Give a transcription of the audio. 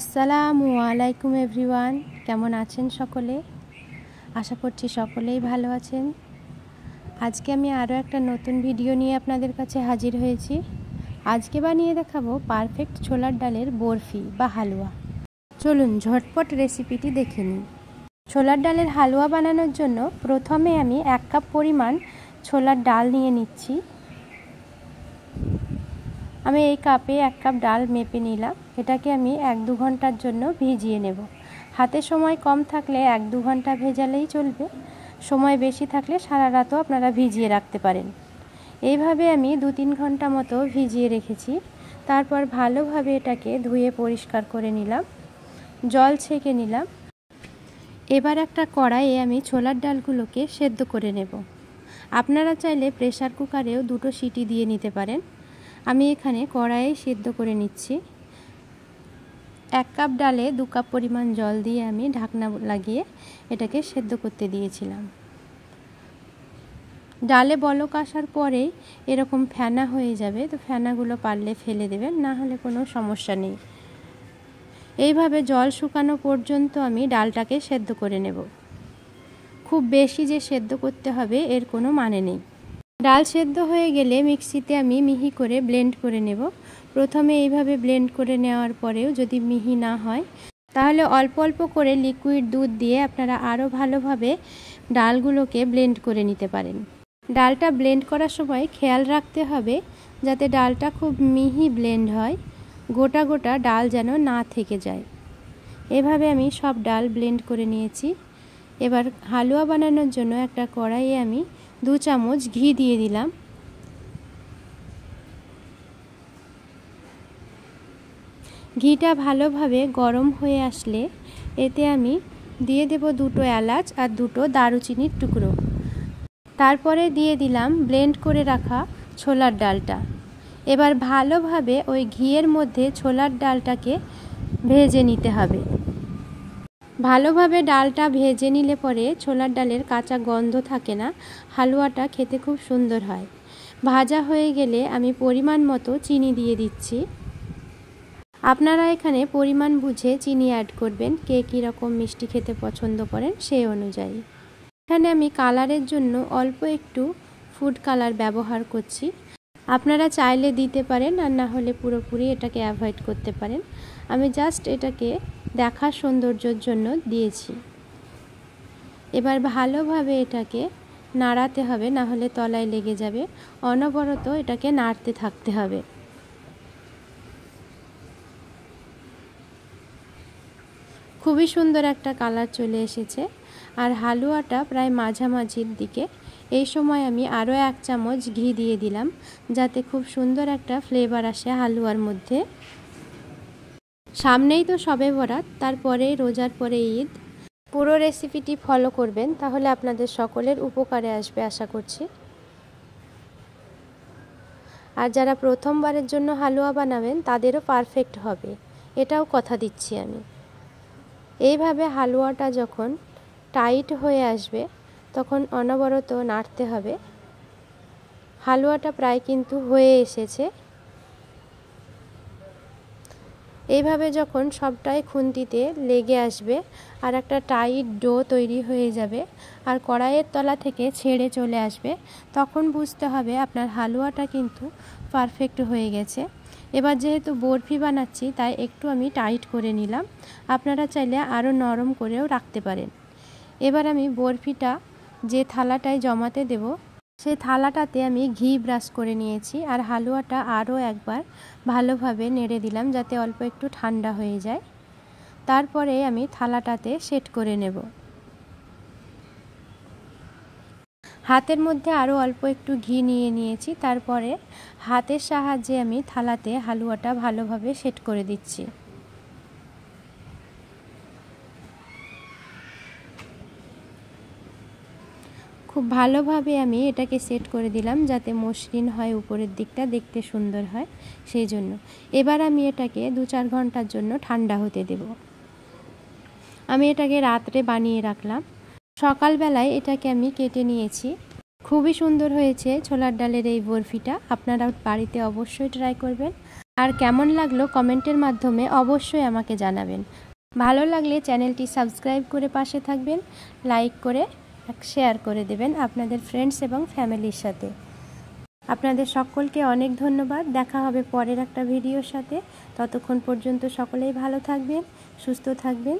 আসসালামু আলাইকুম এভরিওয়ান, কেমন আছেন সকলে? আশা করছি সকলেই ভালো আছেন। আজকে আমি আরও একটা নতুন ভিডিও নিয়ে আপনাদের কাছে হাজির হয়েছি। আজকে বানিয়ে দেখাবো পারফেক্ট ছোলার ডালের বরফি বা হালুয়া। চলুন ঝটপট রেসিপিটি দেখে নিই। ছোলার ডালের হালুয়া বানানোর জন্য প্রথমে আমি 1 কাপ পরিমাণ ছোলার ডাল নিয়ে নিচ্ছি। আমি এই কাপে 1 কাপ ডাল মেপে নিলাম। এটাকে আমি 1-2 ঘন্টার জন্য ভিজিয়ে নেব। হাতে সময় কম থাকলে 1-2 ঘন্টা ভেজালেই চলবে। সময় বেশি থাকলে সারা রাতও আপনারা ভিজিয়ে রাখতে পারেন। এইভাবে আমি 2-3 ঘন্টা মতো ভিজিয়ে রেখেছি। তারপর ভালোভাবে এটাকে ধুয়ে পরিষ্কার করে নিলাম, জল ছেঁকে নিলাম। এবার একটা কড়াইয়ে আমি ছোলার ডালগুলোকে সেদ্ধ করে নেব। আপনারা চাইলে প্রেসার কুকারেও 2টো সিটি দিয়ে নিতে পারেন। আমি এখানে কড়াইয়ে সেদ্ধ করে নিচ্ছি। 1 কাপ ডালে 2 কাপ পরিমাণ জল দিয়ে আমি ঢাকনা লাগিয়ে এটাকে সেদ্ধ করতে দিয়েছিলাম। ডালে বলক আসার পরেই এরকম ফেনা হয়ে যাবে, তো ফেনাগুলো পারলে ফেলে দেবেন, না হলে কোনো সমস্যা নেই। এইভাবে জল শুকানো পর্যন্ত আমি ডালটাকে সেদ্ধ করে নেব। খুব বেশি যে সেদ্ধ করতে হবে এর কোনো মানে নেই। ডাল সেদ্ধ হয়ে গেলে মিক্সিতে আমি মিহি করে ব্লেন্ড করে নেব। প্রথমে এইভাবে ব্লেন্ড করে নেওয়ার পরেও যদি মিহি না হয়, তাহলে অল্প অল্প করে লিকুইড দুধ দিয়ে আপনারা আরও ভালোভাবে ডালগুলোকে ব্লেন্ড করে নিতে পারেন। ডালটা ব্লেন্ড করার সময় খেয়াল রাখতে হবে যাতে ডালটা খুব মিহি ব্লেন্ড হয়, গোটা গোটা ডাল যেন না থেকে যায়। এভাবে আমি সব ডাল ব্লেন্ড করে নিয়েছি। এবার হালুয়া বানানোর জন্য একটা কড়াইয়ে আমি 2 চামচ ঘি দিয়ে দিলাম। ঘিটা ভালোভাবে গরম হয়ে আসলে এতে আমি দিয়ে দেব 2টো এলাচ আর 2টো দারুচিনির টুকরো। তারপরে দিয়ে দিলাম ব্লেন্ড করে রাখা ছোলার ডালটা। এবার ভালোভাবে ওই ঘিয়ের মধ্যে ছোলার ডালটাকে ভেজে নিতে হবে। ভালোভাবে ডালটা ভেজে নিলে পরে ছোলার ডালের কাঁচা গন্ধ থাকে না, হালুয়াটা খেতে খুব সুন্দর হয়। ভাজা হয়ে গেলে আমি পরিমাণ মতো চিনি দিয়ে দিচ্ছি। আপনারা এখানে পরিমাণ বুঝে চিনি অ্যাড করবেন, কে কীরকম মিষ্টি খেতে পছন্দ করেন সেই অনুযায়ী। এখানে আমি কালারের জন্য অল্প একটু ফুড কালার ব্যবহার করছি। আপনারা চাইলে দিতে পারেন, আর না হলে পুরোপুরি এটাকে অ্যাভয়েড করতে পারেন। আমি জাস্ট এটাকে দেখার সৌন্দর্যের জন্য দিয়েছি। এবার ভালোভাবে এটাকে নাড়াতে হবে, না হলে তলায় লেগে যাবে। অনবরত এটাকে নাড়তে থাকতে হবে। খুবই সুন্দর একটা কালার চলে এসেছে, আর হালুয়াটা প্রায় মাঝামাঝির দিকে। এই সময় আমি আরও 1 চামচ ঘি দিয়ে দিলাম, যাতে খুব সুন্দর একটা ফ্লেভার আসে হালুয়ার মধ্যে। সামনেই তো শবে বরাত, তারপরেই রোজার পরে ঈদ। পুরো রেসিপিটি ফলো করবেন, তাহলে আপনাদের সকলের উপকারে আসবে আশা করছি। আর যারা প্রথমবারের জন্য হালুয়া বানাবেন তাদেরও পারফেক্ট হবে, এটাও কথা দিচ্ছি আমি। এইভাবে হালুয়াটা যখন টাইট হয়ে আসবে তখন অনবরত নাড়তে হবে। হালুয়াটা প্রায় কিন্তু হয়ে এসেছে। এইভাবে যখন সবটাই খুন্তিতে লেগে আসবে আর একটা টাইট ডো তৈরি হয়ে যাবে আর কড়াইয়ের তলা থেকে ছেড়ে চলে আসবে, তখন বুঝতে হবে আপনার হালুয়াটা কিন্তু পারফেক্ট হয়ে গেছে। এবার যেহেতু বরফি বানাচ্ছি তাই একটু আমি টাইট করে নিলাম, আপনারা চাইলে আরও নরম করেও রাখতে পারেন। এবার আমি বরফিটা যে থালাটায় জমাতে দেব সেই থালাটাতে আমি ঘি ব্রাশ করে নিয়েছি, আর হালুয়াটা আরও একবার ভালোভাবে নেড়ে দিলাম যাতে অল্প একটু ঠান্ডা হয়ে যায়। তারপরে আমি থালাটাতে সেট করে নেব। হাতের মধ্যে আরও অল্প একটু ঘি নিয়ে নিয়েছি, তারপরে হাতের সাহায্যে আমি থালাতে হালুয়াটা ভালোভাবে সেট করে দিচ্ছি। খুব ভালোভাবে আমি এটাকে সেট করে দিলাম যাতে মসৃণ হয়, উপরের দিকটা দেখতে সুন্দর হয় সেই জন্য। এবার আমি এটাকে 2-4 ঘন্টার জন্য ঠান্ডা হতে দেব। আমি এটাকে রাত্রে বানিয়ে রাখলাম। সকালবেলায় এটাকে আমি কেটে নিয়েছি। খুবই সুন্দর হয়েছে ছোলার ডালের এই বরফিটা। আপনারা বাড়িতে অবশ্যই ট্রাই করবেন। আর কেমন লাগলো কমেন্টের মাধ্যমে অবশ্যই আমাকে জানাবেন। ভালো লাগলে চ্যানেলটি সাবস্ক্রাইব করে পাশে থাকবেন, লাইক করে শেয়ার করে দেবেন আপনাদের ফ্রেন্ডস এবং ফ্যামিলির সাথে। আপনাদের সকলকে অনেক ধন্যবাদ। দেখা হবে পরের একটা ভিডিওর সাথে। ততক্ষণ পর্যন্ত সকলেই ভালো থাকবেন, সুস্থ থাকবেন।